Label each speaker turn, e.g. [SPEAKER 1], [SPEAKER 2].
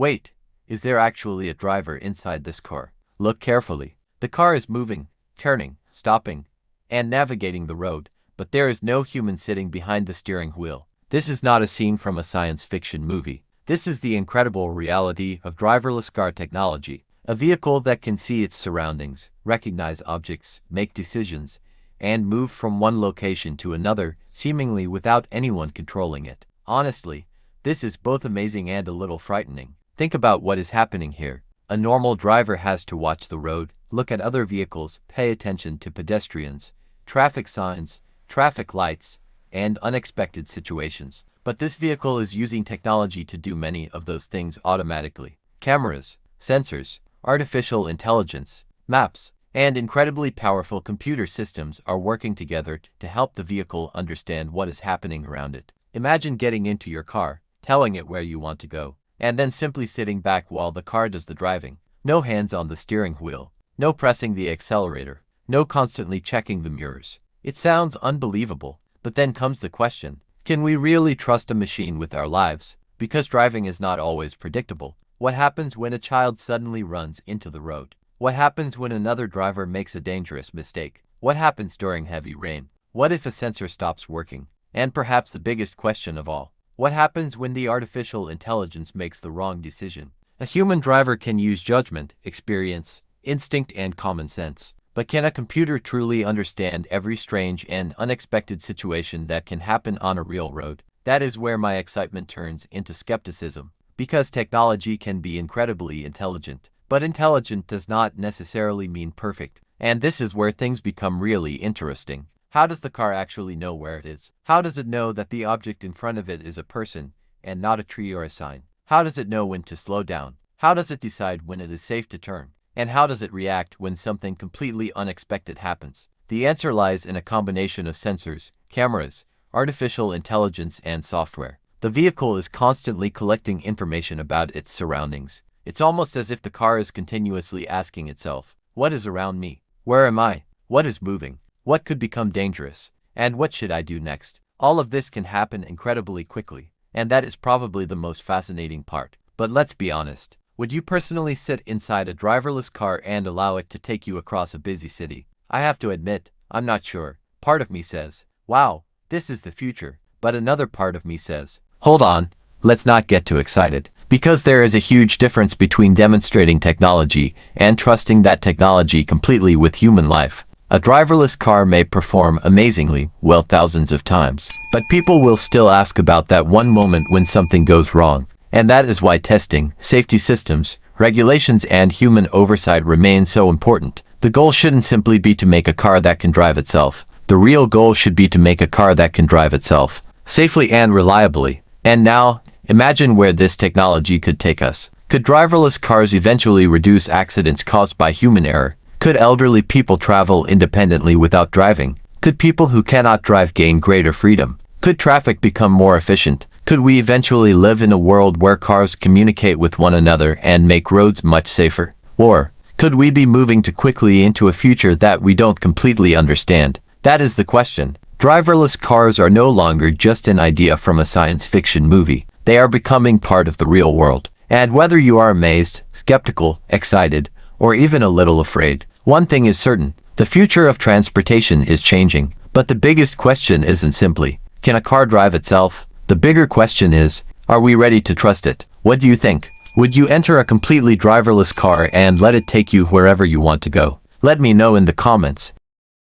[SPEAKER 1] Wait, is there actually a driver inside this car? Look carefully. The car is moving, turning, stopping, and navigating the road, but there is no human sitting behind the steering wheel. This is not a scene from a science fiction movie. This is the incredible reality of driverless car technology, a vehicle that can see its surroundings, recognize objects, make decisions, and move from one location to another, seemingly without anyone controlling it. Honestly, this is both amazing and a little frightening. Think about what is happening here. A normal driver has to watch the road, look at other vehicles, pay attention to pedestrians, traffic signs, traffic lights, and unexpected situations. But this vehicle is using technology to do many of those things automatically. Cameras, sensors, artificial intelligence, maps, and incredibly powerful computer systems are working together to help the vehicle understand what is happening around it. Imagine getting into your car, telling it where you want to go, and then simply sitting back while the car does the driving. No hands on the steering wheel, no pressing the accelerator, no constantly checking the mirrors. It sounds unbelievable, but then comes the question, can we really trust a machine with our lives? Because driving is not always predictable. What happens when a child suddenly runs into the road? What happens when another driver makes a dangerous mistake? What happens during heavy rain? What if a sensor stops working? And perhaps the biggest question of all, what happens when the artificial intelligence makes the wrong decision? A human driver can use judgment, experience, instinct, and common sense. But can a computer truly understand every strange and unexpected situation that can happen on a real road? That is where my excitement turns into skepticism. Because technology can be incredibly intelligent, but intelligent does not necessarily mean perfect. And this is where things become really interesting. How does the car actually know where it is? How does it know that the object in front of it is a person and not a tree or a sign? How does it know when to slow down? How does it decide when it is safe to turn? And how does it react when something completely unexpected happens? The answer lies in a combination of sensors, cameras, artificial intelligence, and software. The vehicle is constantly collecting information about its surroundings. It's almost as if the car is continuously asking itself, what is around me? Where am I? What is moving? What could become dangerous? And what should I do next? All of this can happen incredibly quickly, and that is probably the most fascinating part. But let's be honest. Would you personally sit inside a driverless car and allow it to take you across a busy city? I have to admit, I'm not sure. Part of me says, wow, this is the future. But another part of me says, hold on, let's not get too excited. Because there is a huge difference between demonstrating technology and trusting that technology completely with human life. A driverless car may perform amazingly well thousands of times, but people will still ask about that one moment when something goes wrong. And that is why testing, safety systems, regulations, and human oversight remain so important. The goal shouldn't simply be to make a car that can drive itself. The real goal should be to make a car that can drive itself, safely and reliably. And now, imagine where this technology could take us. Could driverless cars eventually reduce accidents caused by human error? Could elderly people travel independently without driving? Could people who cannot drive gain greater freedom? Could traffic become more efficient? Could we eventually live in a world where cars communicate with one another and make roads much safer? Or could we be moving too quickly into a future that we don't completely understand? That is the question. Driverless cars are no longer just an idea from a science fiction movie. They are becoming part of the real world. And whether you are amazed, skeptical, excited, or even a little afraid, one thing is certain. The future of transportation is changing. But the biggest question isn't simply, can a car drive itself? The bigger question is, are we ready to trust it? What do you think? Would you enter a completely driverless car and let it take you wherever you want to go? Let me know in the comments.